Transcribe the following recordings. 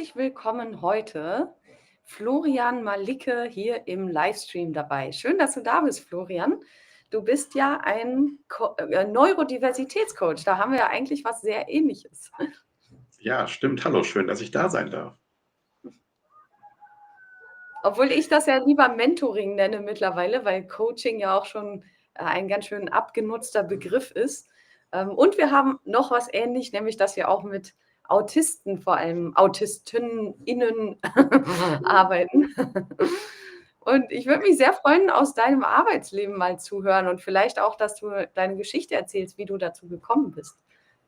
herzlich willkommen heute. Florian Malicke hier im Livestream dabei. Schön, dass du da bist, Florian. Du bist ja ein Neurodiversitätscoach. Da haben wir ja eigentlich was sehr Ähnliches. Ja, stimmt. Hallo, schön, dass ich da sein darf. Obwohl ich das ja lieber Mentoring nenne mittlerweile, weil Coaching ja auch schon ein ganz schön abgenutzter Begriff ist. Und wir haben noch was ähnlich, nämlich dass wir auch mit Autisten, vor allem AutistInnen arbeiten. Und ich würde mich sehr freuen, aus deinem Arbeitsleben mal zu hören und vielleicht auch, dass du deine Geschichte erzählst, wie du dazu gekommen bist,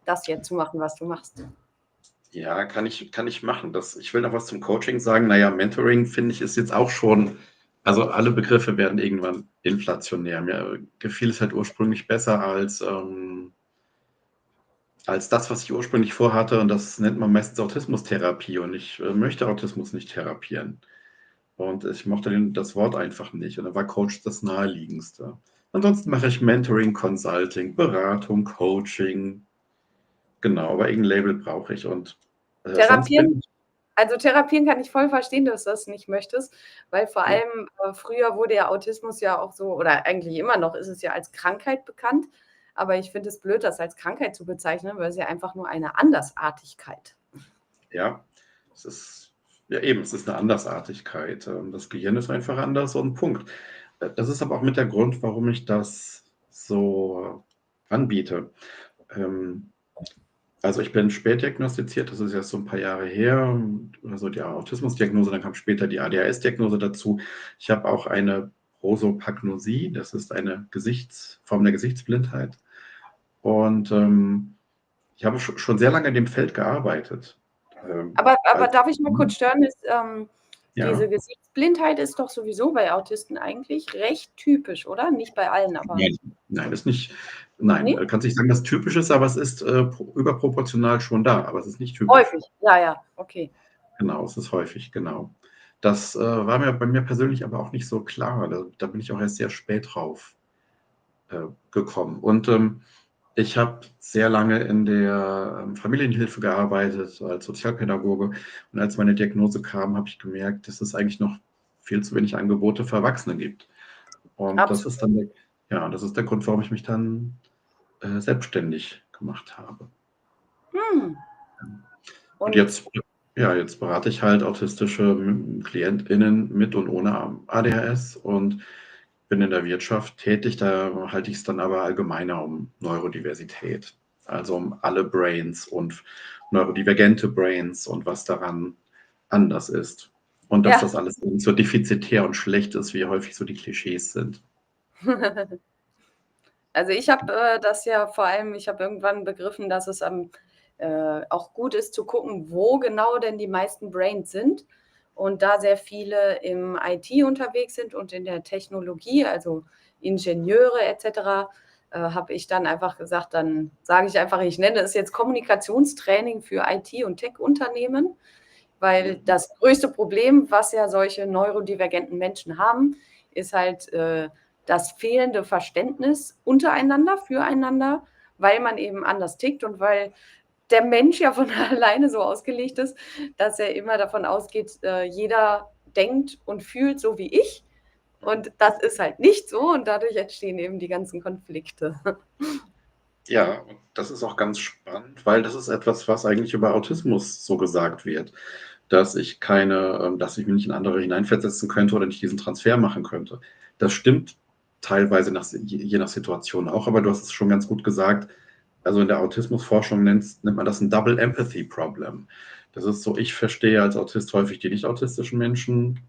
das jetzt zu machen, was du machst. Ja, kann ich machen. Ich will noch was zum Coaching sagen. Naja, Mentoring finde ich ist jetzt auch schon, also alle Begriffe werden irgendwann inflationär. Mir gefiel es halt ursprünglich besser als das, was ich ursprünglich vorhatte. Und das nennt man meistens Autismustherapie. Und ich möchte Autismus nicht therapieren. Und ich mochte das Wort einfach nicht. Und da war Coach das Naheliegendste. Ansonsten mache ich Mentoring, Consulting, Beratung, Coaching. Genau, aber irgendein Label brauche ich. Und sonst bin Therapieren, ich. also therapieren kann ich voll verstehen, dass du das nicht möchtest, weil vor allem früher wurde ja Autismus ja auch so, oder eigentlich immer noch ist es ja als Krankheit bekannt, aber ich finde es blöd, das als Krankheit zu bezeichnen, weil es ja einfach nur eine Andersartigkeit. Ja, es ist, ja eben, es ist eine Andersartigkeit. Das Gehirn ist einfach anders und Punkt. Das ist aber auch mit der Grund, warum ich das so anbiete. Ähm, Also ich bin spät diagnostiziert, das ist erst so ein paar Jahre her, also die Autismusdiagnose, dann kam später die ADHS-Diagnose dazu. Ich habe auch eine Prosopagnosie, das ist eine Form der Gesichtsblindheit. Und ich habe schon sehr lange in dem Feld gearbeitet. Aber Als, darf ich mal kurz stören? Diese ja, Gesichtsblindheit ist doch sowieso bei Autisten eigentlich recht typisch, oder? Nicht bei allen, aber. nein, ist nicht, nein, Nee? kannst nicht sagen, dass es typisch ist, aber es ist überproportional schon da, aber es ist nicht typisch. Häufig. Ja, ja, okay. Genau, es ist häufig, genau. Das war mir bei mir persönlich aber auch nicht so klar. Da bin ich auch erst sehr spät drauf gekommen. Und ich habe sehr lange in der Familienhilfe gearbeitet als Sozialpädagoge. Und als meine Diagnose kam, habe ich gemerkt, dass es eigentlich noch viel zu wenig Angebote für Erwachsene gibt. Und das ist Absolut. dann das ist der Grund, warum ich mich dann selbstständig gemacht habe. Hm. Und Und jetzt berate ich halt autistische KlientInnen mit und ohne ADHS und bin in der Wirtschaft tätig. Da halte ich es dann aber allgemeiner um Neurodiversität. Also um alle Brains und neurodivergente Brains und was daran anders ist. Und dass ja. das alles nicht so defizitär und schlecht ist, wie häufig so die Klischees sind. Also ich habe das ja vor allem, ich habe irgendwann begriffen, dass es auch gut ist zu gucken, wo genau denn die meisten Brains sind. Und da sehr viele im IT unterwegs sind und in der Technologie, also Ingenieure etc., habe ich dann einfach gesagt, dann sage ich einfach, ich nenne es jetzt Kommunikationstraining für IT- und Tech-Unternehmen, weil das größte Problem, was ja solche neurodivergenten Menschen haben, ist halt das fehlende Verständnis untereinander, füreinander, weil man eben anders tickt und weil der Mensch ja von alleine so ausgelegt ist, dass er immer davon ausgeht, jeder denkt und fühlt so wie ich. Und das ist halt nicht so und dadurch entstehen eben die ganzen Konflikte. Ja, und das ist auch ganz spannend, weil das ist etwas, was eigentlich über Autismus so gesagt wird, dass dass ich mich nicht in andere hineinversetzen könnte oder nicht diesen Transfer machen könnte. Das stimmt teilweise je nach Situation auch, aber du hast es schon ganz gut gesagt. Also in der Autismusforschung nennt man das ein Double Empathy Problem. Das ist so, ich verstehe als Autist häufig die nicht autistischen Menschen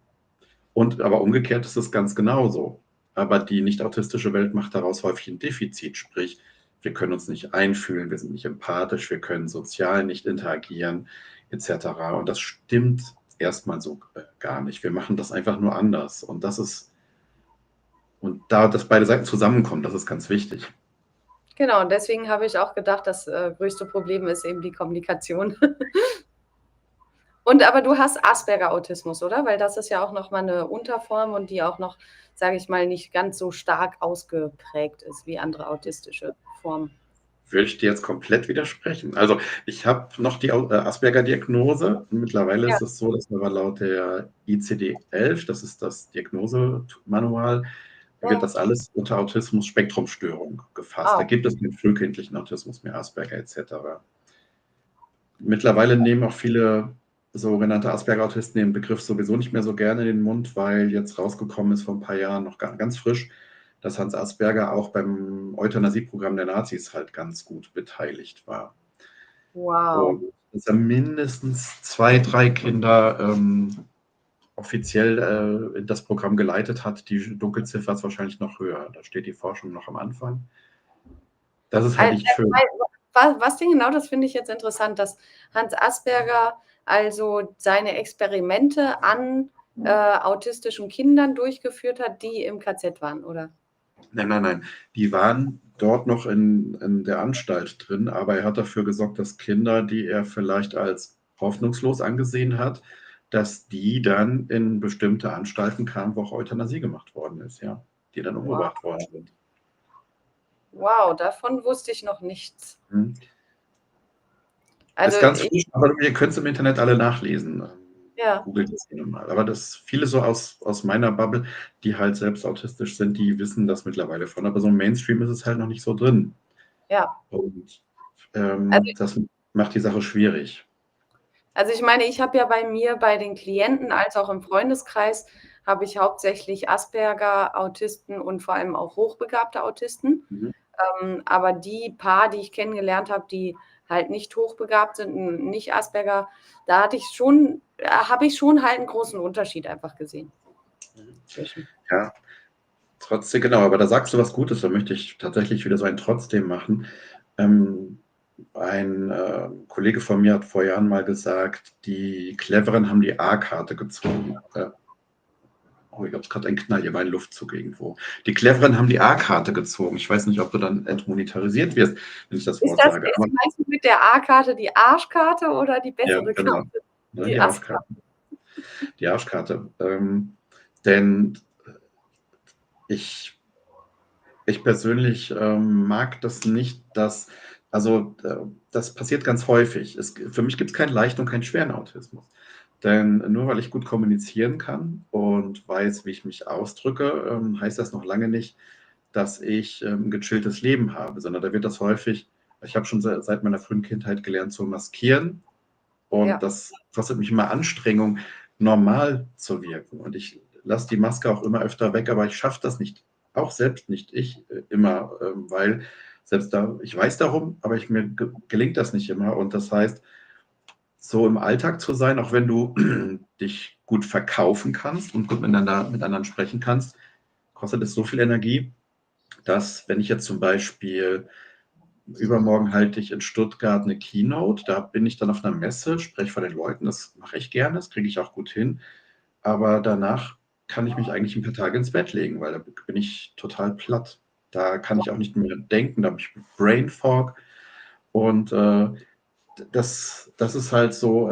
aber umgekehrt ist es ganz genauso. Aber die nicht autistische Welt macht daraus häufig ein Defizit, sprich, wir können uns nicht einfühlen, wir sind nicht empathisch, wir können sozial nicht interagieren, etc. Und das stimmt erstmal so gar nicht. Wir machen das einfach nur anders. Und da, dass beide Seiten zusammenkommen, das ist ganz wichtig. Genau, und deswegen habe ich auch gedacht, das größte Problem ist eben die Kommunikation. Aber du hast Asperger-Autismus, oder? Weil das ist ja auch noch mal eine Unterform und die auch noch, sage ich mal, nicht ganz so stark ausgeprägt ist wie andere autistische Formen. würde ich dir jetzt komplett widersprechen. Also, ich habe noch die Asperger-Diagnose. Mittlerweile Ja. ist es so, dass aber laut der ICD-11, das ist das Diagnosemanual, wird Ja. das alles unter Autismus-Spektrumstörung gefasst. Da Ah, gibt es den frühkindlichen Autismus mehr, Asperger etc. Mittlerweile nehmen auch viele sogenannte Asperger-Autisten den Begriff sowieso nicht mehr so gerne in den Mund, weil jetzt rausgekommen ist vor ein paar Jahren, noch ganz frisch, dass Hans Asperger auch beim Euthanasieprogramm der Nazis halt ganz gut beteiligt war. wow. Und dass er mindestens 2, 3 Kinder offiziell in das Programm geleitet hat. Die Dunkelziffer ist wahrscheinlich noch höher. Da steht die Forschung noch am Anfang. Das ist halt nicht schön. Was denn genau, das finde ich jetzt interessant, dass Hans Asperger also seine Experimente an autistischen Kindern durchgeführt hat, die im KZ waren, oder? Nein, nein, nein. Die waren dort noch in der Anstalt drin, aber er hat dafür gesorgt, dass Kinder, die er vielleicht als hoffnungslos angesehen hat, dass die dann in bestimmte Anstalten kamen, wo auch Euthanasie gemacht worden ist, ja, die dann Wow, umgebracht worden sind. wow, davon wusste ich noch nichts. Mhm. Also Ist ganz ich, frisch, aber ihr könnt es im Internet alle nachlesen. ja, Googelt es gerne mal. Aber das viele so aus meiner Bubble, die halt selbst autistisch sind, die wissen das mittlerweile von. Aber so im Mainstream ist es halt noch nicht so drin. ja. Und Also das macht die Sache schwierig. Also ich meine, ich habe ja bei mir, bei den Klienten als auch im Freundeskreis, habe ich hauptsächlich Asperger, Autisten und vor allem auch hochbegabte Autisten. Mhm. Aber die paar, die ich kennengelernt habe, die halt nicht hochbegabt sind, nicht Asperger, da habe ich schon halt einen großen Unterschied einfach gesehen zwischen. Ja, trotzdem, genau, aber da sagst du was Gutes, da möchte ich tatsächlich wieder so ein Trotzdem machen. Ein Kollege von mir hat vor Jahren mal gesagt, die Cleveren haben die A-Karte gezogen. Oh, ich habe gerade einen Knall, hier war ein Luftzug irgendwo. Die Cleveren haben die A-Karte gezogen. Ich weiß nicht, ob du dann entmonetarisiert wirst, wenn ich das Wort sage. Aber, Meinst du mit der A-Karte die Arschkarte oder die ja, bessere genau. Karte? Ne, Die die Astkarte. Arschkarte. Die Arschkarte. Denn ich persönlich mag das nicht, dass, also das passiert ganz häufig. Für mich gibt es keinen leichten und keinen schweren Autismus. Denn nur weil ich gut kommunizieren kann und weiß, wie ich mich ausdrücke, heißt das noch lange nicht, dass ich ein gechilltes Leben habe, sondern da wird das häufig, ich habe schon seit meiner frühen Kindheit gelernt zu maskieren und Ja, das kostet mich immer Anstrengung, normal zu wirken. Und ich lasse die Maske auch immer öfter weg, aber ich schaffe das nicht, auch selbst nicht ich immer, weil selbst da, ich weiß darum, aber mir gelingt das nicht immer. Und das heißt, so im Alltag zu sein, auch wenn du dich gut verkaufen kannst und gut mit anderen sprechen kannst, kostet es so viel Energie, dass wenn ich jetzt zum Beispiel übermorgen halte ich in Stuttgart eine Keynote, da bin ich dann auf einer Messe, spreche vor den Leuten, das mache ich gerne, das kriege ich auch gut hin, aber danach kann ich mich eigentlich ein paar Tage ins Bett legen, weil da bin ich total platt. Da kann ich auch nicht mehr denken, da habe ich Brain Fog und das ist halt so,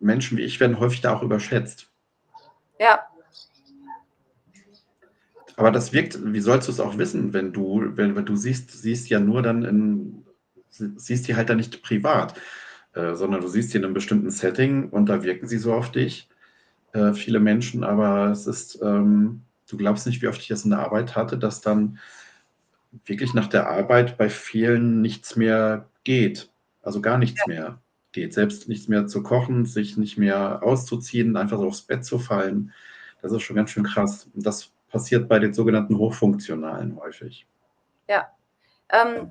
Menschen wie ich werden häufig da auch überschätzt. ja, Aber das wirkt, wie sollst du es auch wissen, wenn du siehst ja nur dann siehst die halt dann nicht privat, sondern du siehst die in einem bestimmten Setting und da wirken sie so auf dich, viele Menschen, aber du glaubst nicht, wie oft ich das in der Arbeit hatte, dass dann wirklich nach der Arbeit bei vielen nichts mehr geht. Also gar nichts mehr geht. Selbst nichts mehr zu kochen, sich nicht mehr auszuziehen, einfach so aufs Bett zu fallen. Das ist schon ganz schön krass. Und das passiert bei den sogenannten Hochfunktionalen häufig. ja.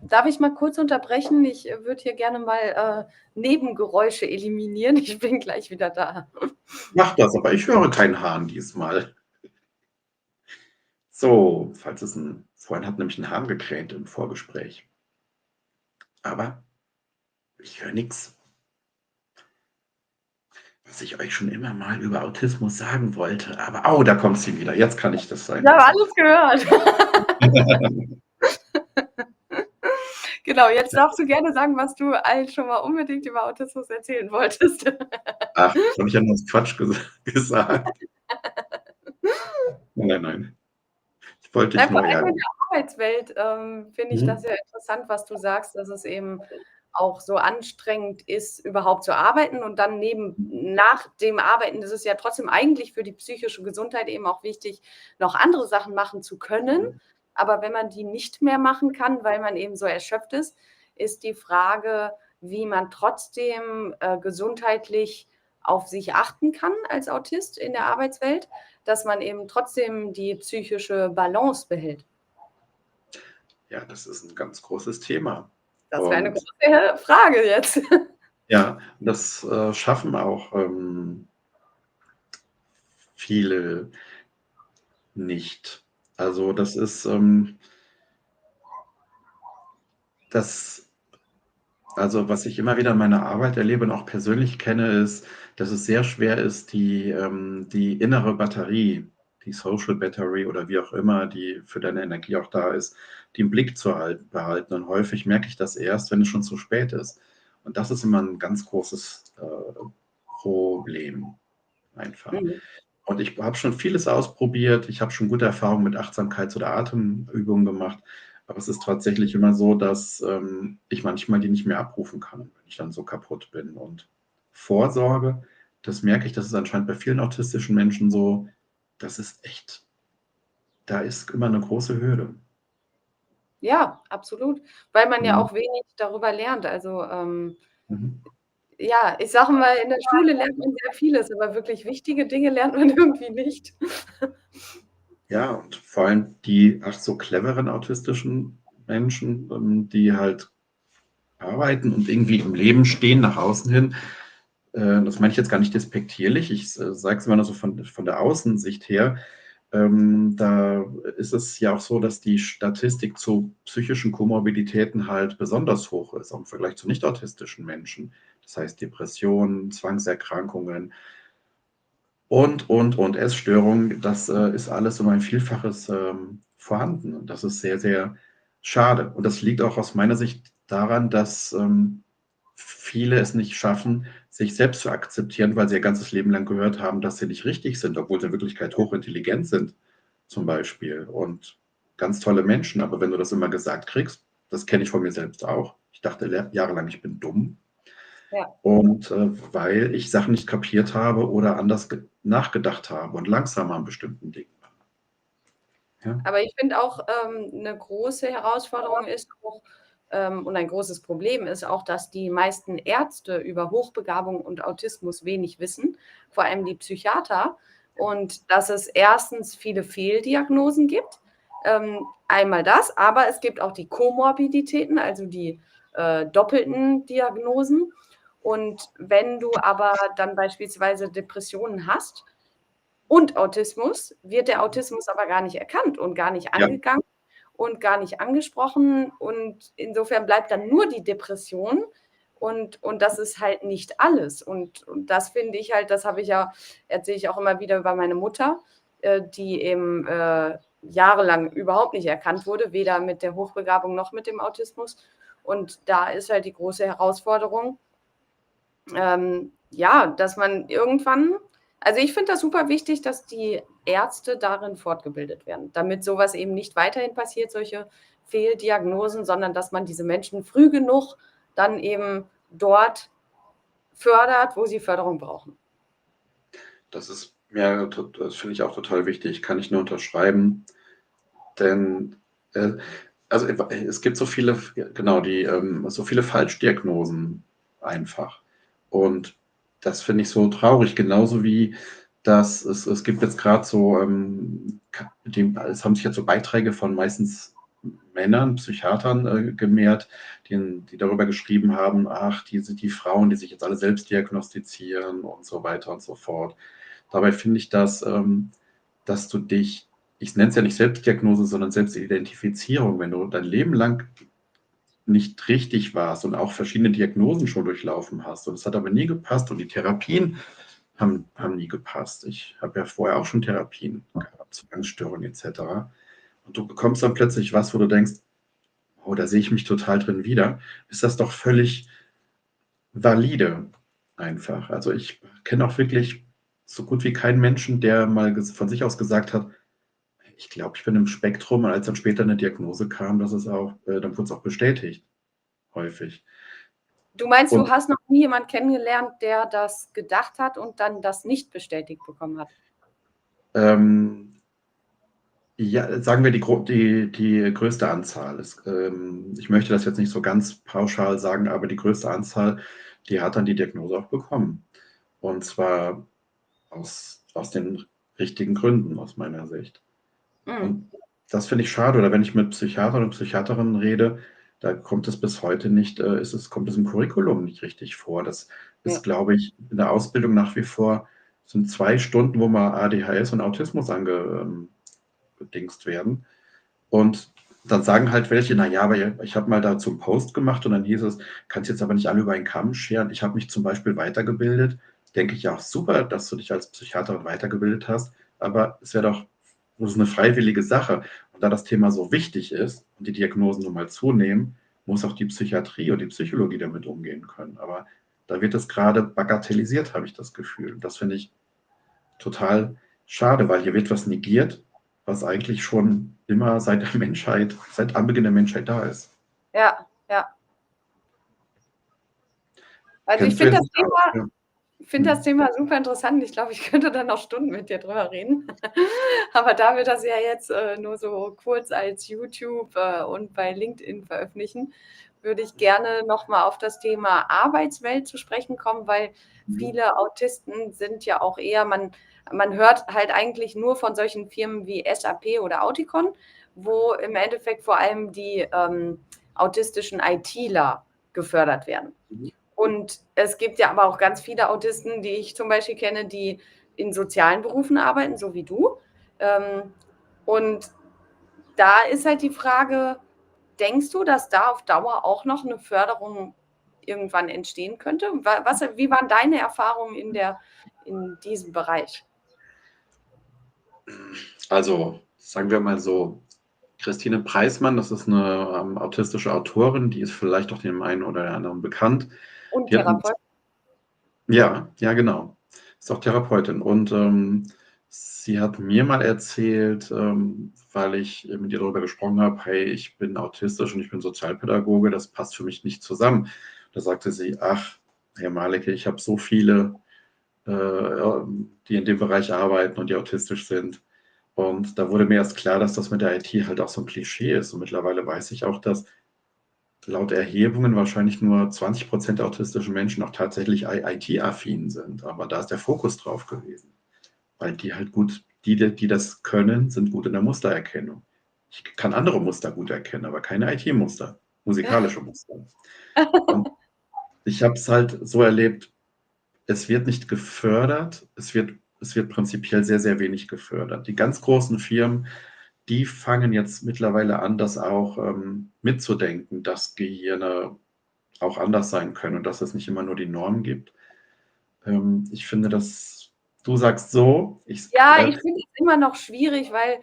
Darf ich mal kurz unterbrechen? Ich würde hier gerne mal Nebengeräusche eliminieren. Ich bin gleich wieder da. Mach das, aber ich höre keinen Hahn diesmal. So, vorhin hat nämlich ein Hahn gekräht im Vorgespräch. Aber ich höre nichts. Was ich euch schon immer mal über Autismus sagen wollte. Aber, oh, da kommt sie wieder. Jetzt kann ich das sein Ich habe lassen. alles gehört. Genau, jetzt darfst du gerne sagen, was du allen schon mal unbedingt über Autismus erzählen wolltest. Ach, das habe ich ja nur als Quatsch gesagt. Nein, nein. Ich wollte dich Nein, vor nur allem, wenn ärgern. Arbeitswelt, finde ich das Mhm. sehr interessant, was du sagst, dass es eben auch so anstrengend ist, überhaupt zu arbeiten und dann nach dem Arbeiten ist es ja trotzdem eigentlich für die psychische Gesundheit eben auch wichtig, noch andere Sachen machen zu können. Aber wenn man die nicht mehr machen kann, weil man eben so erschöpft ist die Frage, wie man trotzdem, gesundheitlich auf sich achten kann als Autist in der Arbeitswelt, dass man eben trotzdem die psychische Balance behält. Ja, das ist ein ganz großes Thema. Das wäre 'ne Und große Frage jetzt. ja, das, schaffen auch, viele nicht. Also, das ist, das also, was ich immer wieder in meiner Arbeit erlebe und auch persönlich kenne, ist, dass es sehr schwer ist, die innere Batterie, die Social Battery oder wie auch immer, die für deine Energie auch da ist, die im Blick zu behalten. Und häufig merke ich das erst, wenn es schon zu spät ist. Und das ist immer ein ganz großes, Problem einfach. Mhm. Und ich habe schon vieles ausprobiert. Ich habe schon gute Erfahrungen mit Achtsamkeits oder Atemübungen gemacht, aber es ist tatsächlich immer so, dass, ich manchmal die nicht mehr abrufen kann, wenn ich dann so kaputt bin. Und Vorsorge, das merke ich, das ist anscheinend bei vielen autistischen Menschen so, das ist echt, da ist immer eine große Hürde. Ja, absolut, weil man ja Mhm. auch wenig darüber lernt. Also, Mhm. ja, ich sage mal, in der Schule lernt man sehr vieles, aber wirklich wichtige Dinge lernt man irgendwie nicht. Ja, und vor allem die ach so cleveren autistischen Menschen, die halt arbeiten und irgendwie im Leben stehen nach außen hin. Das meine ich jetzt gar nicht despektierlich. Ich sage es immer nur so von der Außensicht her. Da ist es ja auch so, dass die Statistik zu psychischen Komorbiditäten halt besonders hoch ist, auch im Vergleich zu nicht-autistischen Menschen. Das heißt Depressionen, Zwangserkrankungen und Essstörungen, das ist alles um ein Vielfaches vorhanden. Und das ist sehr, sehr schade. Und das liegt auch aus meiner Sicht daran, dass viele es nicht schaffen, sich selbst zu akzeptieren, weil sie ihr ganzes Leben lang gehört haben, dass sie nicht richtig sind, obwohl sie in Wirklichkeit hochintelligent sind, zum Beispiel. Und ganz tolle Menschen. Aber wenn du das immer gesagt kriegst, das kenne ich von mir selbst auch. Ich dachte jahrelang, ich bin dumm. Ja. Und weil ich Sachen nicht kapiert habe oder anders nachgedacht habe und langsamer an bestimmten Dingen war. Ja, Aber ich finde auch, 'ne große Herausforderung ist auch, und ein großes Problem ist auch, dass die meisten Ärzte über Hochbegabung und Autismus wenig wissen, vor allem die Psychiater. Und dass es erstens viele Fehldiagnosen gibt. Einmal das, aber es gibt auch die Komorbiditäten, also die, doppelten Diagnosen. Und wenn du aber dann beispielsweise Depressionen hast und Autismus, wird der Autismus aber gar nicht erkannt und gar nicht ja, angegangen und gar nicht angesprochen. Und insofern bleibt dann nur die Depression und das ist halt nicht alles. Und das finde ich halt, das habe ich ja erzähle ich auch immer wieder über meine Mutter, die eben, jahrelang überhaupt nicht erkannt wurde, weder mit der Hochbegabung noch mit dem Autismus. Und da ist halt die große Herausforderung, ja, dass man irgendwann, also, ich finde das super wichtig, dass die Ärzte darin fortgebildet werden, damit so was eben nicht weiterhin passiert, solche Fehldiagnosen, sondern dass man diese Menschen früh genug dann eben dort fördert, wo sie Förderung brauchen. das ist mir das finde ich auch total wichtig, kann ich nur unterschreiben, denn, äh, also, es gibt so viele genau, so viele Falschdiagnosen einfach. Und das finde ich so traurig, genauso wie dass es gibt jetzt gerade so, es haben sich jetzt so Beiträge von meistens Männern, Psychiatern, gemehrt, die darüber geschrieben haben: „Ach, die Frauen, die sich jetzt alle selbst diagnostizieren“ und so weiter und so fort. Dabei finde ich, dass du dich, ich nenne es ja nicht Selbstdiagnose, sondern Selbstidentifizierung, wenn du dein Leben lang nicht richtig warst und auch verschiedene Diagnosen schon durchlaufen hast und es hat aber nie gepasst und die Therapien haben nie gepasst. Ich habe ja vorher auch schon Therapien gehabt, Zwangsstörungen et cetera. Und du bekommst dann plötzlich was, wo du denkst: „Oh, da sehe ich mich total drin wieder“, ist das doch völlig valide einfach. Also, ich kenne auch wirklich so gut wie keinen Menschen, der mal von sich aus gesagt hat: ich glaube, ich bin im Spektrum. Und als dann später eine Diagnose kam, dann wurde es auch bestätigt, häufig. Du meinst, du Und hast noch nie jemanden kennengelernt, der das gedacht hat und dann das nicht bestätigt bekommen hat? ähm, ja, sagen wir die größte Anzahl. Ich möchte das jetzt nicht so ganz pauschal sagen, aber die größte Anzahl, die hat dann die Diagnose auch bekommen. Und zwar aus den richtigen Gründen, aus meiner Sicht. Mhm. Und das finde ich schade. Oder wenn ich mit Psychiatern und Psychiaterinnen rede, da kommt es bis heute nicht, kommt es im Curriculum nicht richtig vor. Das Ja. ist, glaube ich, in der Ausbildung nach wie vor, sind 2 Stunden, wo mal ADHS und Autismus angedingst werden. Und dann sagen halt welche, na ja, aber ich habe mal dazu einen Post gemacht und dann hieß es, kannst jetzt aber nicht alle über einen Kamm scheren. Ich habe mich zum Beispiel weitergebildet. Denke ich ja auch super, dass du dich als Psychiaterin weitergebildet hast, aber das ist eine freiwillige Sache. Und da das Thema so wichtig ist und die Diagnosen nun mal zunehmen, muss auch die Psychiatrie und die Psychologie damit umgehen können. Aber da wird es gerade bagatellisiert, habe ich das Gefühl. Und das finde ich total schade, weil hier wird was negiert, was eigentlich schon immer seit Anbeginn der Menschheit da ist. Ja, ja. Also ich Kennst du finde jetzt das Thema ja. Ich finde das Thema super interessant. Ich glaube, ich könnte da noch Stunden mit dir drüber reden. Aber da wir das ja jetzt nur so kurz als YouTube und bei LinkedIn veröffentlichen, würde ich gerne nochmal auf das Thema Arbeitswelt zu sprechen kommen, weil viele Autisten sind ja auch eher, man hört halt eigentlich nur von solchen Firmen wie SAP oder Auticon, wo im Endeffekt vor allem die autistischen ITler gefördert werden. Mhm. Und es gibt ja aber auch ganz viele Autisten, die ich zum Beispiel kenne, die in sozialen Berufen arbeiten, so wie du. Und da ist halt die Frage, denkst du, dass da auf Dauer auch noch eine Förderung irgendwann entstehen könnte? Wie waren deine Erfahrungen in diesem Bereich? Also, sagen wir mal so, Christine Preismann, das ist eine autistische Autorin, die ist vielleicht auch dem einen oder anderen bekannt. Und Die hat Therapeut? Ja, ja, genau. Ist auch Therapeutin. Und sie hat mir mal erzählt, weil ich mit ihr darüber gesprochen habe, hey, ich bin autistisch und ich bin Sozialpädagoge, das passt für mich nicht zusammen. Da sagte sie, ach, Herr Malecke, ich habe so viele, die in dem Bereich arbeiten und die autistisch sind. Und da wurde mir erst klar, dass das mit der IT halt auch so ein Klischee ist. Und mittlerweile weiß ich auch, dass laut Erhebungen wahrscheinlich nur 20% der autistischen Menschen auch tatsächlich IT-affin sind. Aber da ist der Fokus drauf gewesen. Weil die halt gut, die das können, sind gut in der Mustererkennung. Ich kann andere Muster gut erkennen, aber keine IT-Muster, musikalische Muster. Und ich habe es halt so erlebt, es wird nicht gefördert, es wird prinzipiell sehr, sehr wenig gefördert. Die ganz großen Firmen, die fangen jetzt mittlerweile an, das auch mitzudenken, dass Gehirne auch anders sein können und dass es nicht immer nur die Norm gibt. Ich finde, dass du sagst so, Ja, ich finde es immer noch schwierig, weil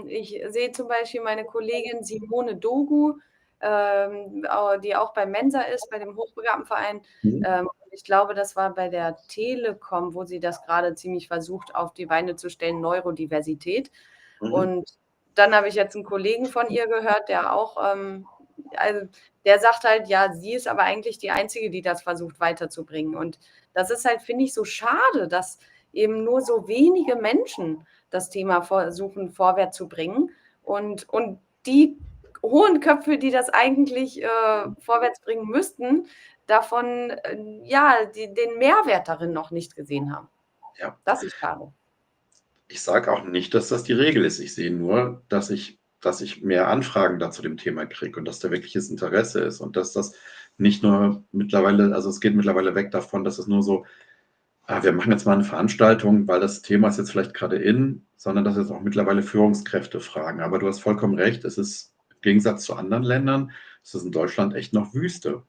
ich sehe zum Beispiel meine Kollegin Simone Dogu, die auch bei Mensa ist, bei dem Hochbegabtenverein. Ich glaube, das war bei der Telekom, wo sie das gerade ziemlich versucht, auf die Beine zu stellen, Neurodiversität. Mhm. Und dann habe ich jetzt einen Kollegen von ihr gehört, der auch, also der sagt halt, ja, sie ist aber eigentlich die Einzige, die das versucht weiterzubringen. Und das ist halt, finde ich, so schade, dass eben nur so wenige Menschen das Thema versuchen vorwärts zu bringen und die hohen Köpfe, die das eigentlich vorwärts bringen müssten, davon ja den Mehrwert darin noch nicht gesehen haben. Ja, Das ist schade. ich sage auch nicht, dass das die Regel ist. Ich sehe nur, dass ich mehr Anfragen da zu dem Thema kriege und dass da wirkliches Interesse ist und dass das nicht nur mittlerweile, also es geht mittlerweile weg davon, dass es nur so, wir machen jetzt mal eine Veranstaltung, weil das Thema ist jetzt vielleicht gerade in, sondern dass jetzt auch mittlerweile Führungskräfte fragen. Aber du hast vollkommen recht, es ist im Gegensatz zu anderen Ländern, es ist in Deutschland echt noch Wüste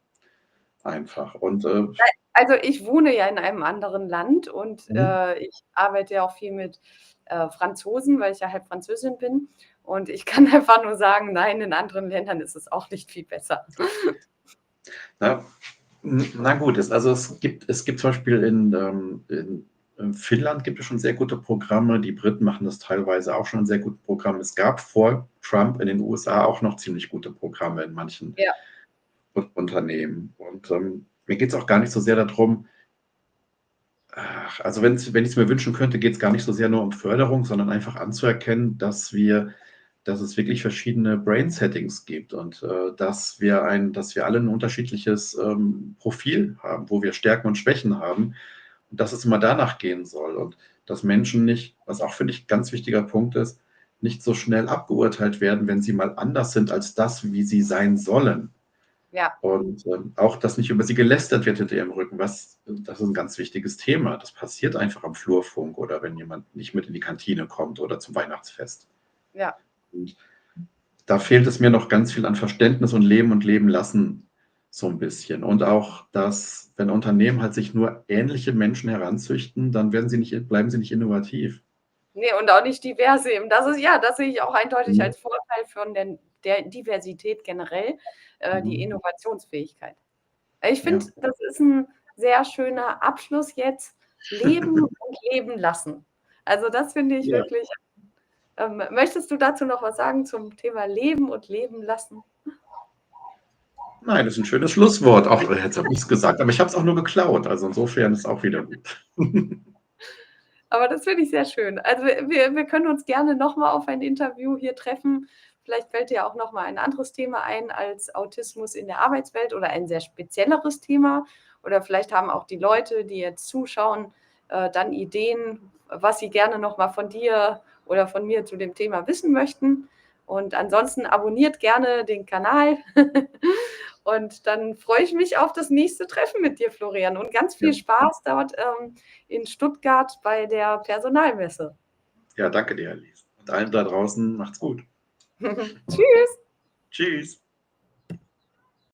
einfach. Und Also ich wohne ja in einem anderen Land und mhm. ich arbeite ja auch viel mit Franzosen, weil ich ja halb Französin bin. Und ich kann einfach nur sagen, nein, in anderen Ländern ist es auch nicht viel besser. Na, na gut, also es gibt zum Beispiel in In Finnland gibt es schon sehr gute Programme. Die Briten machen das teilweise auch schon ein sehr gutes Programm. Es gab vor Trump in den USA auch noch ziemlich gute Programme in manchen Ja. Unternehmen. Und mir geht es auch gar nicht so sehr darum, also wenn ich es mir wünschen könnte, geht es gar nicht so sehr nur um Förderung, sondern einfach anzuerkennen, dass es wirklich verschiedene Brain-Settings gibt und dass wir alle ein unterschiedliches Profil haben, wo wir Stärken und Schwächen haben und dass es immer danach gehen soll und dass Menschen nicht, was auch, finde ich, ein ganz wichtiger Punkt ist, nicht so schnell abgeurteilt werden, wenn sie mal anders sind als das, wie sie sein sollen. Ja. Und auch, dass nicht über sie gelästert wird hinter ihrem Rücken, das ist ein ganz wichtiges Thema. Das passiert einfach am Flurfunk oder wenn jemand nicht mit in die Kantine kommt oder zum Weihnachtsfest. Ja. Und da fehlt es mir noch ganz viel an Verständnis und Leben lassen so ein bisschen. Und auch, dass, wenn Unternehmen halt sich nur ähnliche Menschen heranzüchten, dann bleiben sie nicht innovativ. Nee, und auch nicht divers eben. Das sehe ich auch eindeutig Mhm. als Vorteil von der Diversität generell, die Mhm. Innovationsfähigkeit. Ich finde, Ja. das ist ein sehr schöner Abschluss jetzt. Leben und leben lassen. Also, das finde ich Ja. wirklich möchtest du dazu noch was sagen zum Thema Leben und leben lassen? Nein, das ist ein schönes Schlusswort. Auch jetzt habe ich es gesagt, aber ich habe es auch nur geklaut. Also insofern ist es auch wieder gut. Aber das finde ich sehr schön. Also, wir können uns gerne noch mal auf ein Interview hier treffen. Vielleicht fällt dir auch noch mal ein anderes Thema ein als Autismus in der Arbeitswelt oder ein sehr spezielleres Thema. Oder vielleicht haben auch die Leute, die jetzt zuschauen, dann Ideen, was sie gerne noch mal von dir oder von mir zu dem Thema wissen möchten. Und ansonsten abonniert gerne den Kanal. Und dann freue ich mich auf das nächste Treffen mit dir, Florian, und ganz Ja. viel Spaß dort, in Stuttgart bei der Personalmesse. Ja, danke dir, Alice. Und allen da draußen macht's gut. Tschüss. Tschüss.